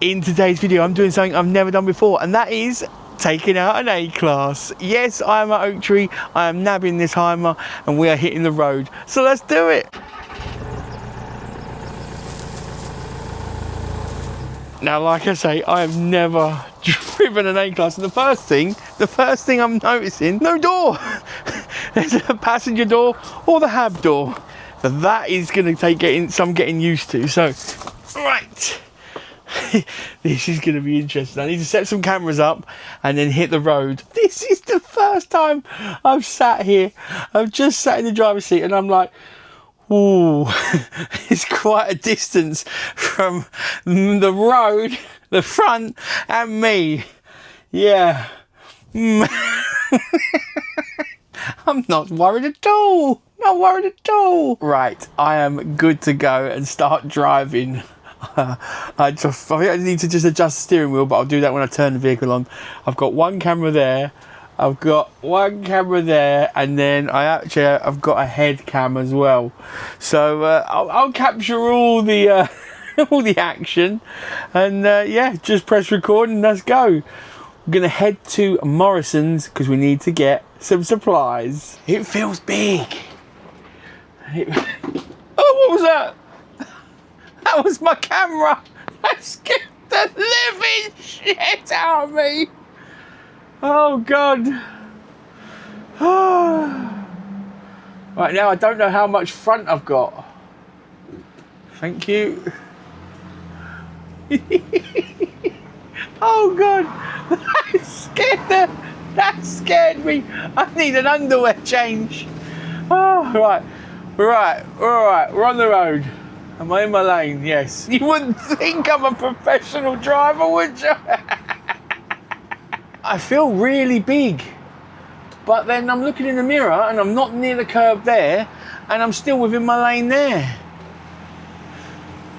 In today's video, I'm doing something I've never done before, and that is taking out an A-Class. Yes, I am at Oak Tree, I am nabbing this Hymer, and we are hitting the road. So let's do it. Now, like I say, I have never driven an A-Class, and the first thing I'm noticing, no door. There's a passenger door or the hab door. But that is going to take some getting used to. So, right. This is going to be interesting. I need to set some cameras up and then hit the road. This is the first time I've sat here. I've just sat in the driver's seat and I'm like, ooh, it's quite a distance from the road, the front, and me. Yeah. I'm not worried at all. Not worried at all. Right, I am good to go and start driving. I think I need to just adjust the steering wheel, but I'll do that when I turn the vehicle on. I've got one camera there, I've got one camera there, and then I've got a head cam as well. So I'll capture all the all the action, and yeah, just press record and let's go. We're gonna head to Morrison's because we need to get some supplies. It feels big. Oh, what was that? That was my camera. That scared the living shit out of me. Oh God. Right, now I don't know how much front I've got. Thank you. Oh God. That scared me. I need an underwear change. Oh, right. We're on the road. Am I in my lane? Yes. You wouldn't think I'm a professional driver, would you? I feel really big. But then I'm looking in the mirror and I'm not near the curb there and I'm still within my lane there.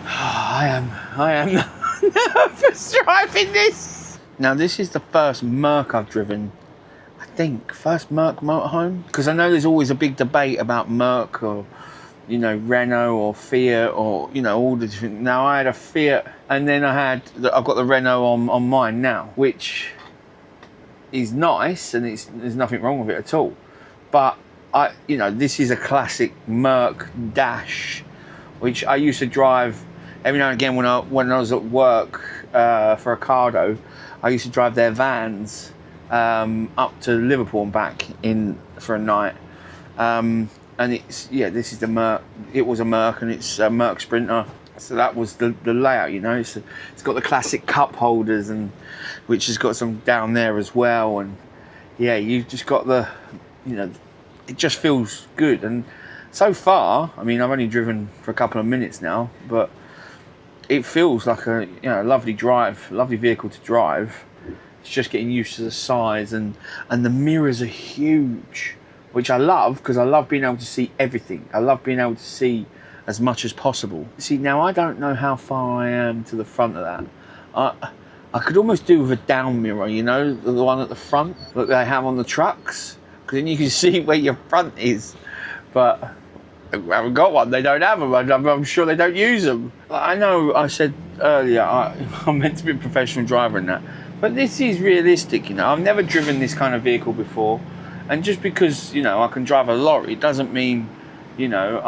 I am nervous driving this. Now this is the first Merc I've driven. I think first Merc motorhome. Because I know there's always a big debate about Merc or, you know, Renault or Fiat or, you know, all the different. Now I had a Fiat and then I've got the Renault on mine now, which is nice and there's nothing wrong with it at all. But you know, this is a classic Merc dash, which I used to drive every now and again when I was at work for Ocado. I used to drive their vans up to Liverpool and back for a night. And this is the Merc. It was a Merc, and it's a Merc Sprinter. So that was the layout, you know. It's got the classic cup holders, and which has got some down there as well. And yeah, you've just got you know, it just feels good. And so far, I mean, I've only driven for a couple of minutes now, but it feels like a lovely vehicle to drive. It's just getting used to the size, and the mirrors are huge, which I love because I love being able to see everything. I love being able to see as much as possible. See, now I don't know how far I am to the front of that. I could almost do with a down mirror, you know, the one at the front that they have on the trucks, because then you can see where your front is. But I haven't got one. They don't have them. I'm sure they don't use them. I know I said earlier I'm meant to be a professional driver and that, but this is realistic, you know. I've never driven this kind of vehicle before. And just because, you know, I can drive a lorry doesn't mean, you know,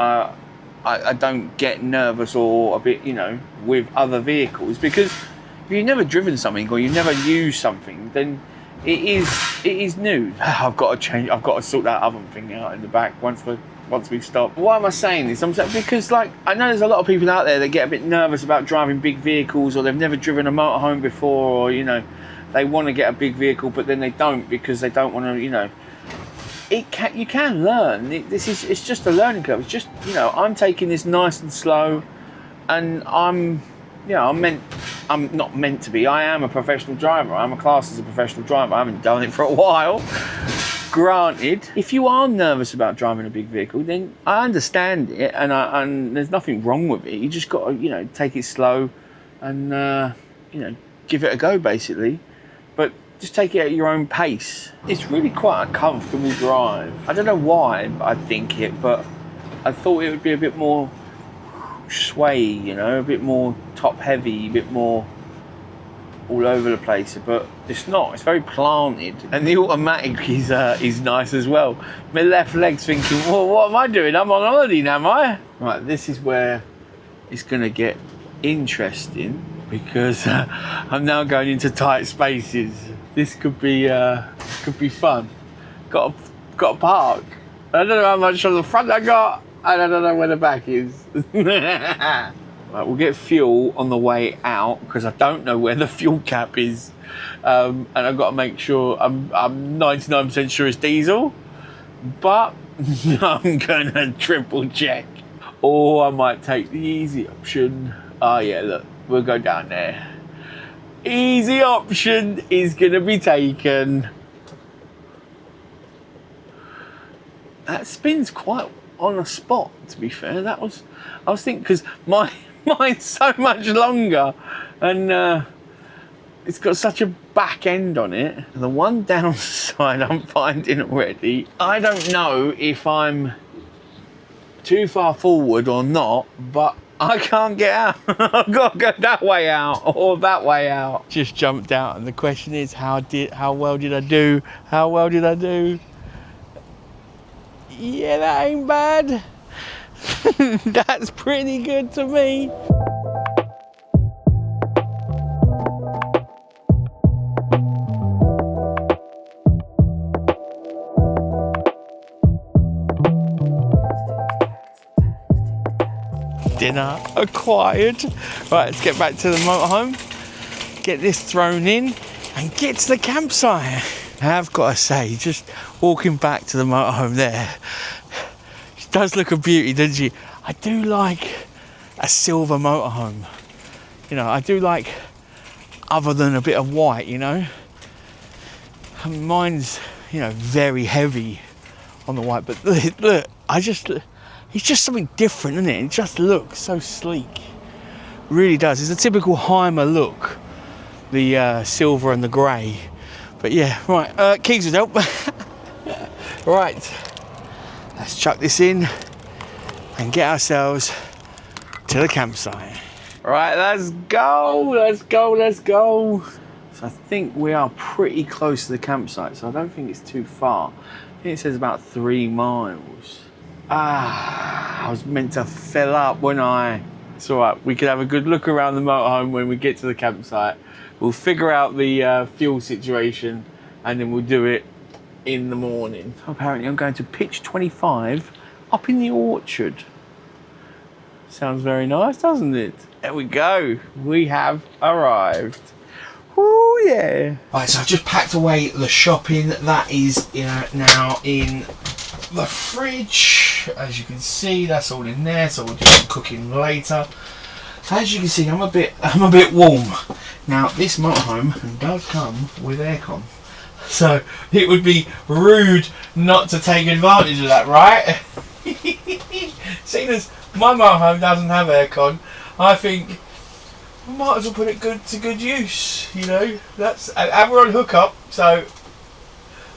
I don't get nervous or a bit, you know, with other vehicles. Because if you've never driven something or you've never used something, then it is new. I've got to sort that oven thing out in the back once we stop. Why am I saying this? I'm saying because, like, I know there's a lot of people out there that get a bit nervous about driving big vehicles, or they've never driven a motorhome before, or, you know, they want to get a big vehicle but then they don't because they don't want to, you know. You can learn. It's just a learning curve. It's just, you know, I'm taking this nice and slow, and I'm not meant to be. I am a professional driver. I'm classed as a professional driver. I haven't done it for a while. Granted, if you are nervous about driving a big vehicle, then I understand it, and there's nothing wrong with it. You just got to, you know, take it slow, and you know, give it a go, basically. But just take it at your own pace. It's really quite a comfortable drive. I don't know why I think it, but I thought it would be a bit more sway, you know, a bit more top heavy, a bit more all over the place, but it's not. It's very planted, and the automatic is nice as well. My left leg's thinking, well, what am I doing? I'm on holiday now, am I? Right, this is where it's going to get interesting, because I'm now going into tight spaces. This could be fun. Got to park. I don't know how much on the front I got, and I don't know where the back is. Right, we'll get fuel on the way out, because I don't know where the fuel cap is, and I've got to make sure. I'm 99% sure it's diesel, but I'm gonna triple check. Or I might take the easy option. Oh yeah, look, we'll go down there. Easy option is gonna be taken. That spins quite on a spot, to be fair. I was thinking, because mine's so much longer, and it's got such a back end on it. The one downside I'm finding already, I don't know if I'm too far forward or not, but I can't get out. I've got to go that way out or that way out. Just jumped out, and the question is, how well did I do? How well did I do? Yeah, that ain't bad. That's pretty good to me. Dinner acquired. Right, let's get back to the motorhome, get this thrown in, and get to the campsite. I have got to say, just walking back to the motorhome there, she does look a beauty, doesn't she? I do like a silver motorhome. You know, I do like, other than a bit of white, you know. And mine's, you know, very heavy on the white, but look, it's just something different, isn't it? It just looks so sleek. It really does. It's a typical Hymer look, the silver and the grey. But yeah, right, keys would help. Right, let's chuck this in and get ourselves to the campsite. Right, let's go, let's go, let's go. So I think we are pretty close to the campsite, so I don't think it's too far. I think it says about 3 miles. I was meant to fill up, wasn't I? It's all right, we can have a good look around the motorhome when we get to the campsite. We'll figure out the fuel situation, and then we'll do it in the morning. Apparently I'm going to pitch 25 up in the orchard. Sounds very nice, doesn't it? There we go, we have arrived. Woo, yeah. Right, so I've just packed away the shopping. That is now in the fridge. As you can see, that's all in there, so we'll do some cooking later. As you can see, I'm a bit warm. Now, this motorhome does come with aircon, so it would be rude not to take advantage of that, right? Seeing as my motorhome doesn't have aircon, I think we might as well put it to good use. You know, and we're on hookup, so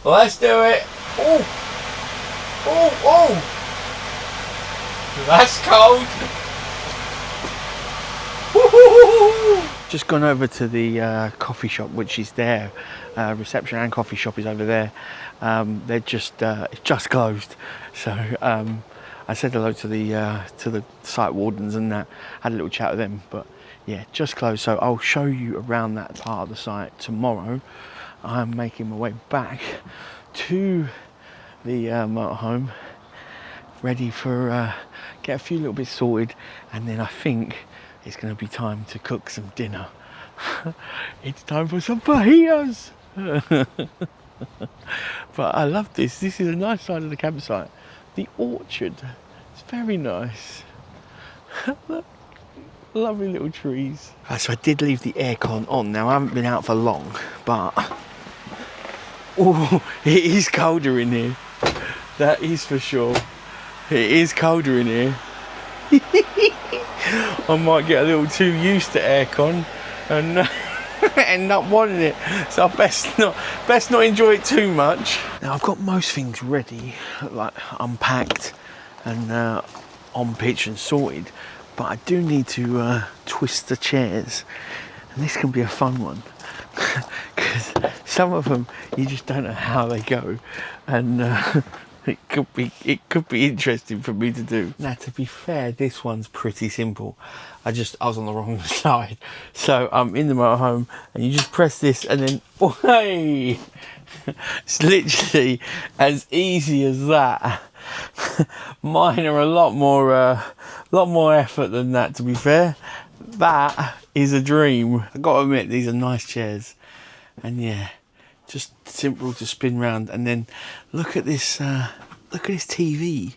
let's do it. Oh, oh, oh! That's cold. Just gone over to the coffee shop, which is there. Reception and coffee shop is over there. They're just it's just closed. So I said hello to the site wardens and that. Had a little chat with them, but yeah, just closed. So I'll show you around that part of the site tomorrow. I'm making my way back to the motorhome, ready for get a few little bits sorted, and then I think it's going to be time to cook some dinner. It's time for some fajitas. But I love this. This is a nice side of the campsite. The orchard. It's very nice. Lovely little trees. So I did leave the aircon on. Now I haven't been out for long, but oh, it is colder in here. That is for sure. It is colder in here. I might get a little too used to aircon and end up wanting it, so I best not enjoy it too much. Now I've got most things ready, like unpacked and on pitch and sorted, but I do need to twist the chairs, and this can be a fun one. because some of them you just don't know how they go, and it could be interesting for me to do. Now, to be fair, this one's pretty simple. I was on the wrong side, so I'm in the motorhome, and you just press this, and then hey, it's literally as easy as that. Mine are a lot more effort than that, to be fair. That is a dream. I gotta admit, these are nice chairs, and yeah, just simple to spin round. And then look at this TV.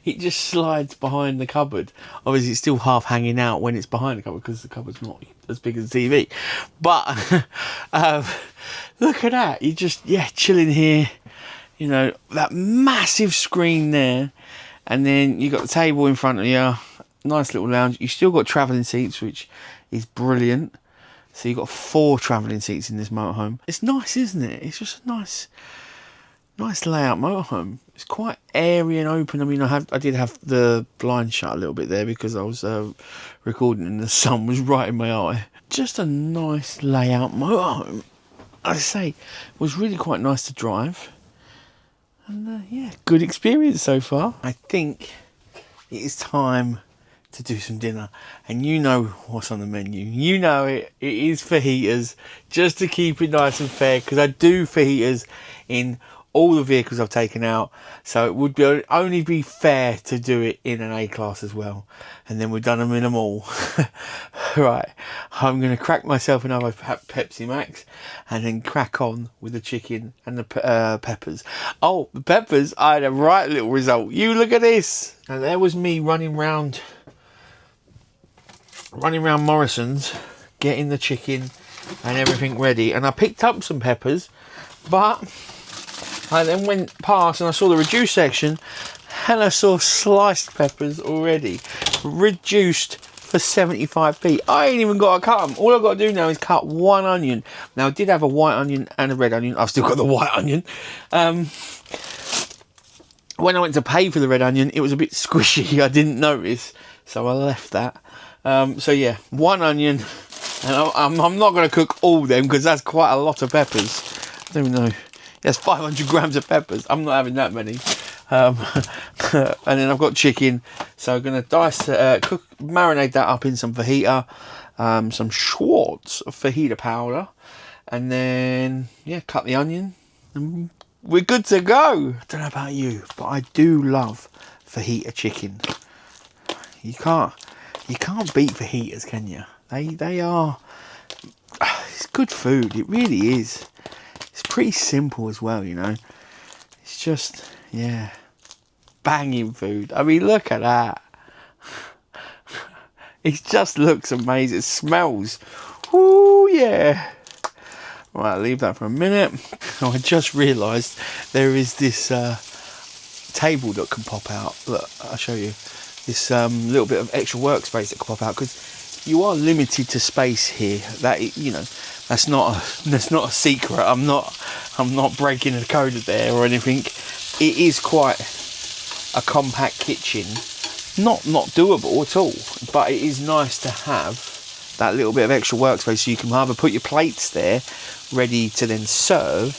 It just slides behind the cupboard. Obviously it's still half hanging out when it's behind the cupboard because the cupboard's not as big as the TV, but look at that. You just chilling here, you know, that massive screen there, and then you got the table in front of you, nice little lounge. You still got travelling seats, which is brilliant. So you've got 4 travelling seats in this motorhome. It's nice, isn't it? It's just a nice layout motorhome. It's quite airy and open. I mean, I did have the blind shut a little bit there because I was recording and the sun was right in my eye. Just a nice layout motorhome. I say, it was really quite nice to drive. And yeah, good experience so far. I think it is time to do some dinner, and you know what's on the menu. You know it is fajitas, just to keep it nice and fair, because I do fajitas in all the vehicles I've taken out, so it would only be fair to do it in an A-Class as well, and then we've done them in them all. Right, I'm going to crack myself another Pepsi Max, and then crack on with the chicken and the peppers. Oh, the peppers, I had a right little result. You look at this. And there was me running round Morrison's, getting the chicken and everything ready, and I picked up some peppers, but I then went past and I saw the reduced section, and I saw sliced peppers already, reduced for 75p. I ain't even got to cut them. All I've got to do now is cut 1 onion. Now, I did have a white onion and a red onion. I've still got the white onion. When I went to pay for the red onion, it was a bit squishy. I didn't notice, so I left that. So yeah, 1 onion, and I'm not going to cook all them because that's quite a lot of peppers. I don't know. That's 500 grams of peppers. I'm not having that many. And then I've got chicken, so I'm going to marinate that up in some fajita, some Schwartz fajita powder, and then cut the onion, and we're good to go. I don't know about you, but I do love fajita chicken. You can't beat fajitas, can you? They are. It's good food. It really is. It's pretty simple as well, you know. It's just, banging food. I mean, look at that. It just looks amazing. It smells. Ooh, yeah. Right, leave that for a minute. Oh, I just realised there is this table that can pop out. Look, I'll show you. This little bit of extra workspace that can pop out, because you are limited to space here. That, you know, that's not a secret. I'm not breaking the code there or anything. It is quite a compact kitchen. Not doable at all, but it is nice to have that little bit of extra workspace, so you can either put your plates there ready to then serve,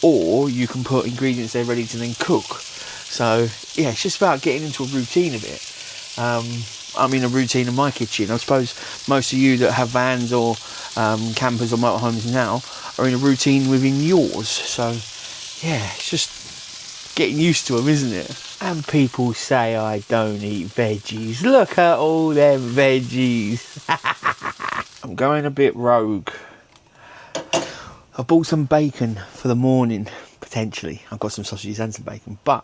or you can put ingredients there ready to then cook. So yeah, it's just about getting into a routine of it. I'm in a routine in my kitchen. I suppose most of you that have vans or campers or motorhomes now are in a routine within yours. So yeah, it's just getting used to them, isn't it? And people say I don't eat veggies. Look at all them veggies. I'm going a bit rogue. I bought some bacon for the morning, potentially. I've got some sausages and some bacon, but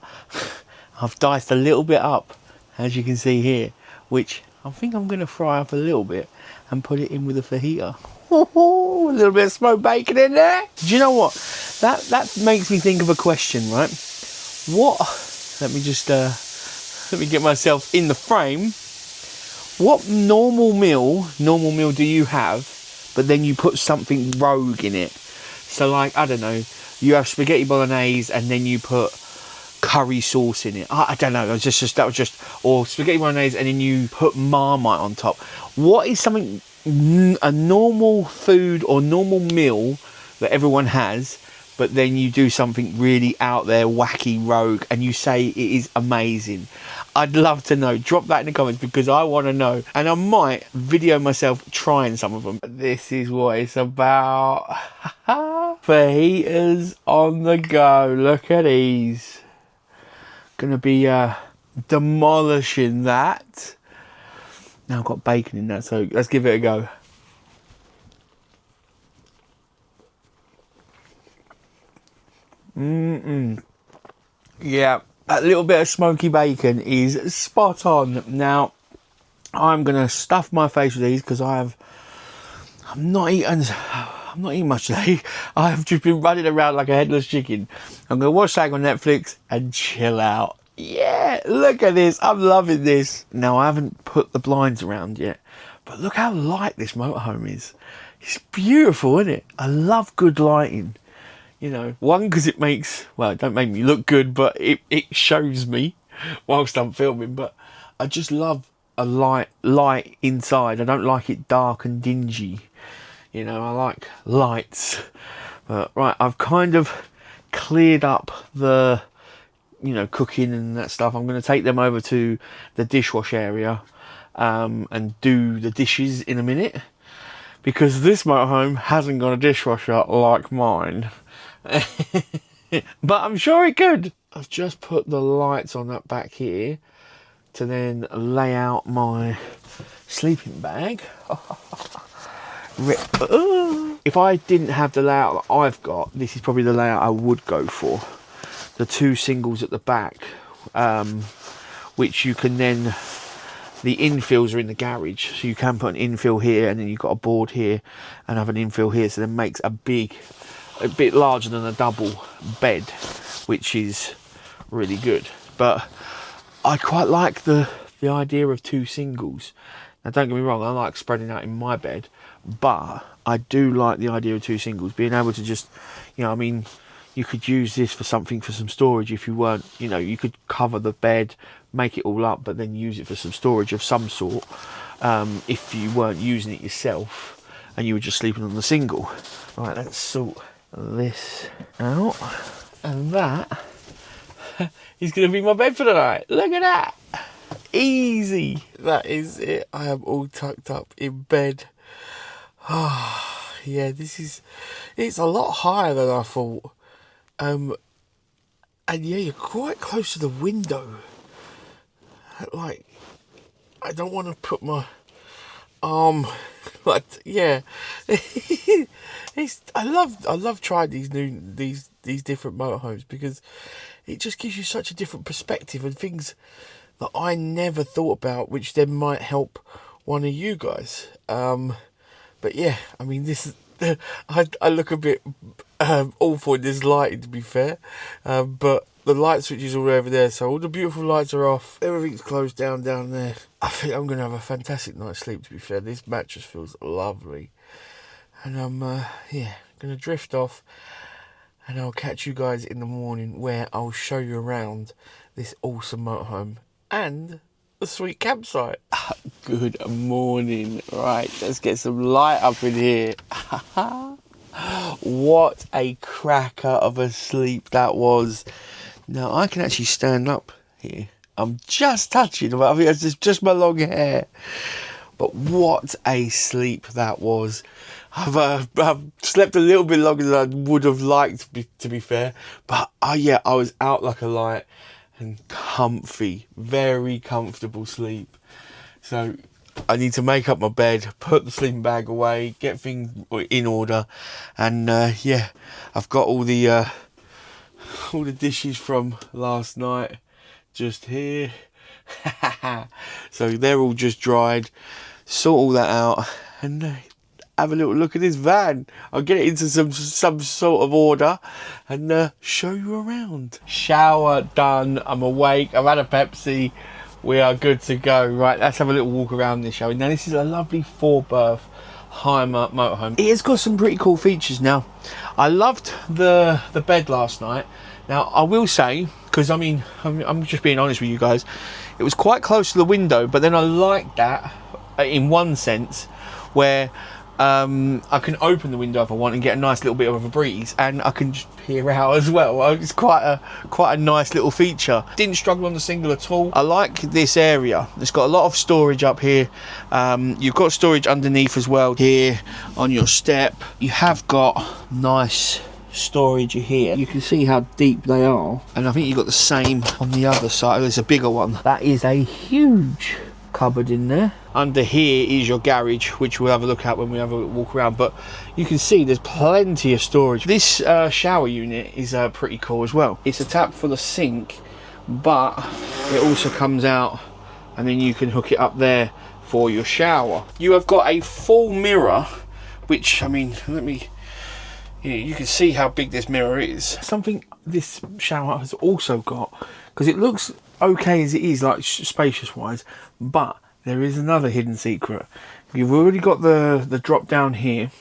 I've diced a little bit up, as you can see here, which I think I'm going to fry up a little bit and put it in with a fajita. A little bit of smoked bacon in there. Do you know what? That makes me think of a question, right? Let me get myself in the frame. What normal meal do you have, but then you put something rogue in it? So like, I don't know, you have spaghetti bolognese and then you put curry sauce in it. I don't know. Or spaghetti bolognese and then you put Marmite on top. What is something, a normal food or normal meal that everyone has, but then you do something really out there, wacky, rogue, and you say it is amazing. I'd love to know. Drop that in the comments because I want to know. And I might video myself trying some of them. This is what it's about. Fajitas on the go. Look at these. Gonna be demolishing that. Now I've got bacon in that, so let's give it a go. Yeah, a little bit of smoky bacon is spot on. Now I'm gonna stuff my face with these because I'm not eating much today. I've just been running around like a headless chicken. I'm gonna watch something on Netflix and chill out. Yeah, look at this. I'm loving this. Now I haven't put the blinds around yet, but look how light this motorhome is. It's beautiful, isn't it? I love good lighting. You know, one, because it makes, well, it don't make me look good, but it shows me whilst I'm filming. But I just love a light inside. I don't like it dark and dingy. You know, I like lights. But right, I've kind of cleared up the, you know, cooking and that stuff. I'm going to take them over to the dishwash area and do the dishes in a minute, because this motorhome hasn't got a dishwasher like mine. But I'm sure it could. I've just put the lights on that back here to then lay out my sleeping bag. If I didn't have the layout that I've got, this is probably the layout I would go for. The two singles at the back, which you can then, the infills are in the garage, so you can put an infill here, and then you've got a board here and have an infill here, so that makes a bit larger than a double bed, which is really good. But I quite like the idea of two singles. Now don't get me wrong, I like spreading out in my bed, but I do like the idea of two singles, being able to just, you know, I mean, you could use this for something, for some storage if you weren't, you know, you could cover the bed, make it all up, but then use it for some storage of some sort, if you weren't using it yourself and you were just sleeping on the single. Right, let's sort this out, and that is going to be my bed for the night. Look at that, easy. That is it. I am all tucked up in bed. Yeah, it's a lot higher than I thought. And yeah, you're quite close to the window. Like, I don't want to put my arm, like, yeah. I love trying these different motorhomes, because it just gives you such a different perspective and things that I never thought about, which then might help one of you guys. But yeah, I mean, this is, I look a bit awful in this lighting, to be fair, but the light switch is all over there, so all the beautiful lights are off, everything's closed down there. I think I'm going to have a fantastic night's sleep, to be fair. This mattress feels lovely, and I'm yeah, going to drift off, and I'll catch you guys in the morning, where I'll show you around this awesome motorhome and the sweet campsite. Good morning. Right, let's get some light up in here. What a cracker of a sleep that was. Now I can actually stand up here. I'm just touching, I think it's just my long hair. But what a sleep that was. I've slept a little bit longer than I would have liked, to be fair. But yeah, I was out like a light and comfy, very comfortable sleep. So I need to make up my bed, put the sleeping bag away, get things in order, and yeah, I've got all the dishes from last night just here. So they're all just dried. Sort all that out and have a little look at this van. I'll get it into some sort of order and show you around. Shower done, I'm awake, I've had a Pepsi, we are good to go. Right, let's have a little walk around this, shall we? Now this is a lovely 4-berth Hymer motorhome. It has got some pretty cool features. Now I loved the bed last night. Now I will say, because I mean, I'm just being honest with you guys, it was quite close to the window, but then I liked that in one sense, where I can open the window if I want and get a nice little bit of a breeze, and I can just peer out as well. It's quite a nice little feature. Didn't struggle on the single at all. I like this area. It's got a lot of storage up here. You've got storage underneath as well here on your step. You have got nice storage here. You can see how deep they are, and I think you've got the same on the other side. There's a bigger one. That is a huge cupboard in there. Under here is your garage, which we'll have a look at when we have a walk around, but you can see there's plenty of storage. This shower unit is pretty cool as well. It's a tap for the sink, but it also comes out and then you can hook it up there for your shower. You have got a full mirror, which, I mean, you can see how big this mirror is. Something this shower has also got, because it looks okay as it is, like spacious wise, but there is another hidden secret. You've already got the drop down here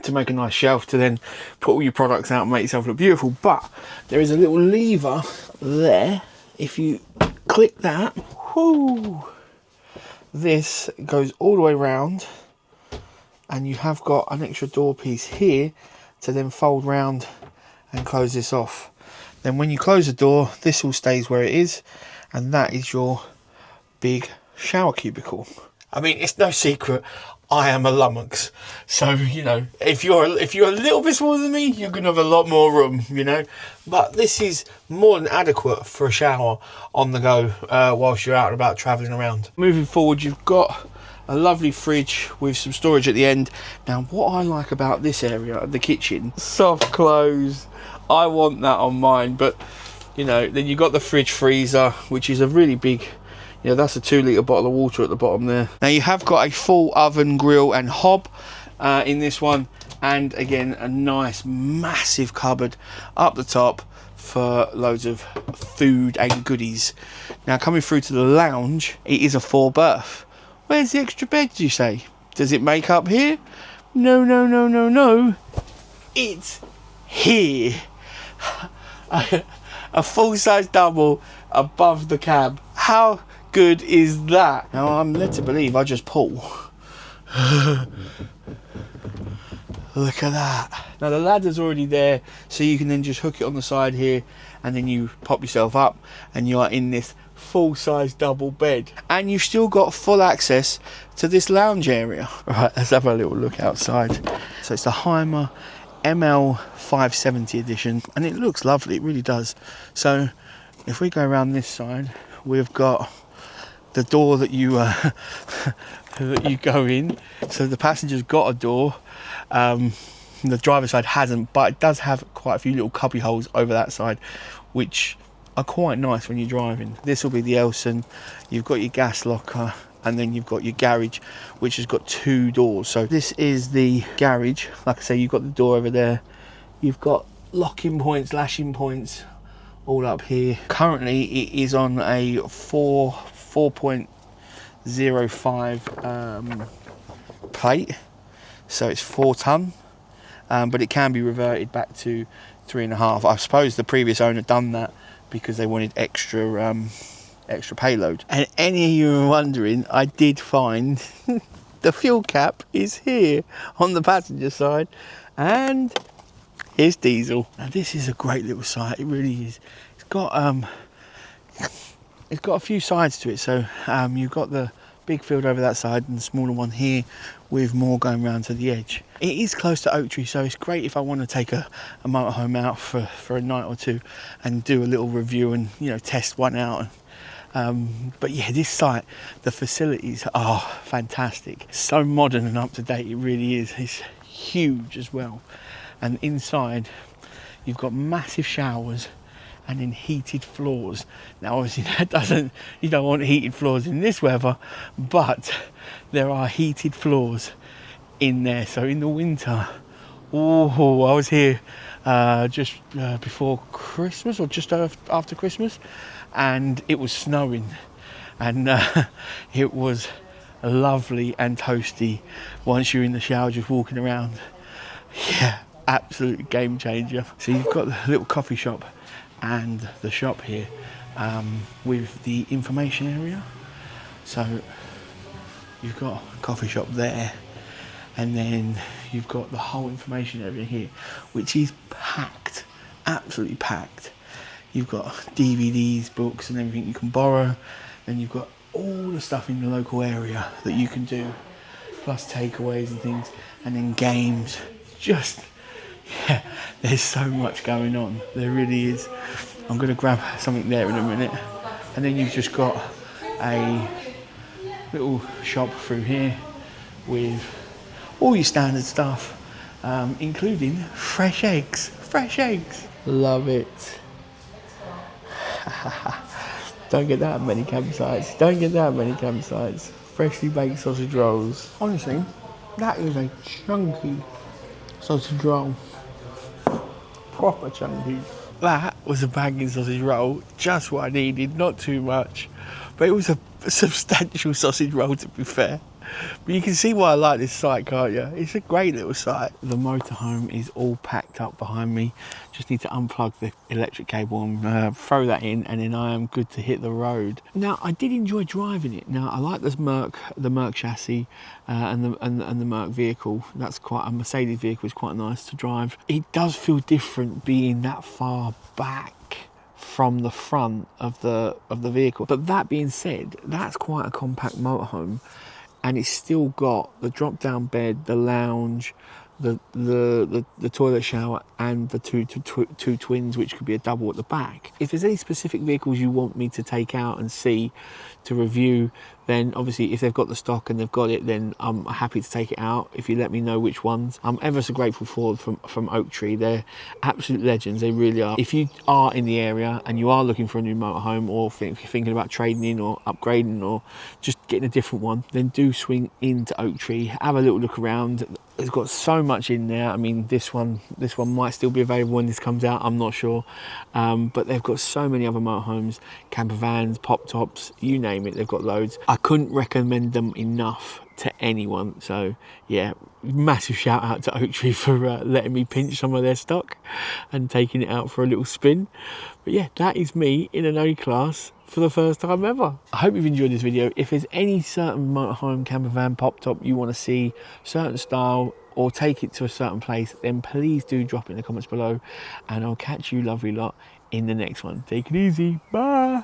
to make a nice shelf to then put all your products out and make yourself look beautiful, but there is a little lever there. If you click that, whoo, this goes all the way around, and you have got an extra door piece here to then fold round and close this off. Then when you close the door, this all stays where it is, and that is your big shower cubicle. I mean, it's no secret I am a lummox, so you know, if you're a little bit smaller than me, you're gonna have a lot more room, you know, but this is more than adequate for a shower on the go whilst you're out and about traveling around. Moving forward, you've got a lovely fridge with some storage at the end. Now, what I like about this area of the kitchen, soft close, I want that on mine, but you know, then you've got the fridge freezer, which is a really big, you know, that's a 2 litre bottle of water at the bottom there. Now you have got a full oven, grill and hob in this one, and again a nice massive cupboard up the top for loads of food and goodies. Now coming through to the lounge, it is a 4-berth. Where's the extra bed, do you say? Does it make up here? No, no, no, no, no. It's here. A full-size double above the cab. How good is that? Now I'm led to believe I just pull. Look at that. Now the ladder's already there, so you can then just hook it on the side here, and then you pop yourself up and you are in this full-size double bed, and you've still got full access to this lounge area. Right, let's have a little look outside. So it's the Hymer ML 570 edition, and it looks lovely, it really does. So if we go around this side, we've got the door that you that you go in. So the passenger's got a door, the driver's side hasn't, but it does have quite a few little cubby holes over that side, which are quite nice when you're driving. This will be the Elson. You've got your gas locker, and then you've got your garage, which has got 2 doors. So this is the garage. Like I say, you've got the door over there. You've got locking points, lashing points, all up here. Currently, it is on a 4.05 plate, so it's 4 ton, but it can be reverted back to 3.5. I suppose the previous owner done that because they wanted extra payload. And any of you are wondering, I did find the fuel cap is here on the passenger side, and here's diesel. Now this is a great little site, it really is. It's got a few sides to it. So you've got the big field over that side and the smaller one here with more going round to the edge. It is close to Oak Tree, so it's great if I want to take a motorhome out for a night or two and do a little review and, you know, test one out. But yeah, this site, the facilities are fantastic. So modern and up to date, it really is. It's huge as well. And inside, you've got massive showers and then heated floors. Now obviously you don't want heated floors in this weather, but there are heated floors in there. So in the winter, oh, I was here just before Christmas, or just after Christmas, and it was snowing, and it was lovely and toasty once you're in the shower just walking around. Yeah, absolute game changer. So you've got the little coffee shop and the shop here with the information area. So you've got a coffee shop there, And then you've got the whole information area here, which is packed, absolutely packed. You've got DVDs, books and everything you can borrow. Then you've got all the stuff in the local area that you can do, plus takeaways and things, and then games. Just, yeah, there's so much going on. There really is. I'm going to grab something there in a minute. And then you've just got a little shop through here with all your standard stuff, including fresh eggs. Fresh eggs. Love it. Don't get that at many campsites. Don't get that at many campsites. Freshly baked sausage rolls. Honestly, that is a chunky sausage roll. Proper chunky. That was a banging sausage roll. Just what I needed, not too much. But it was a substantial sausage roll, to be fair. But you can see why I like this site, can't you? It's a great little site. The motorhome is all packed up behind me. Just need to unplug the electric cable and throw that in, and then I am good to hit the road. Now, I did enjoy driving it. Now, I like this the Merc chassis and the Merc vehicle. That's quite a Mercedes vehicle. Is quite nice to drive. It does feel different being that far back from the front of the vehicle. But that being said, that's quite a compact motorhome. And it's still got the drop-down bed, the lounge, the toilet shower, and the two twins, which could be a double at the back. If there's any specific vehicles you want me to take out and see, to review, then obviously if they've got the stock and they've got it, then I'm happy to take it out if you let me know which ones. I'm ever so grateful for from Oak Tree. They're absolute legends, they really are. If you are in the area and you are looking for a new motorhome, or if you're thinking about trading in or upgrading or just getting a different one, then do swing into Oak Tree, have a little look around. It's got so much in there. I mean, this one might still be available when this comes out, I'm not sure. But they've got so many other motorhomes, camper vans, pop tops, you name it, they've got loads. I couldn't recommend them enough to anyone. So yeah, massive shout out to Oak Tree for letting me pinch some of their stock and taking it out for a little spin. But yeah, that is me in an A-Class for the first time ever. I hope you've enjoyed this video. If there's any certain motorhome, camper van, pop top you want to see, certain style, or take it to a certain place, then please do drop it in the comments below, and I'll catch you lovely lot in the next one. Take it easy, bye.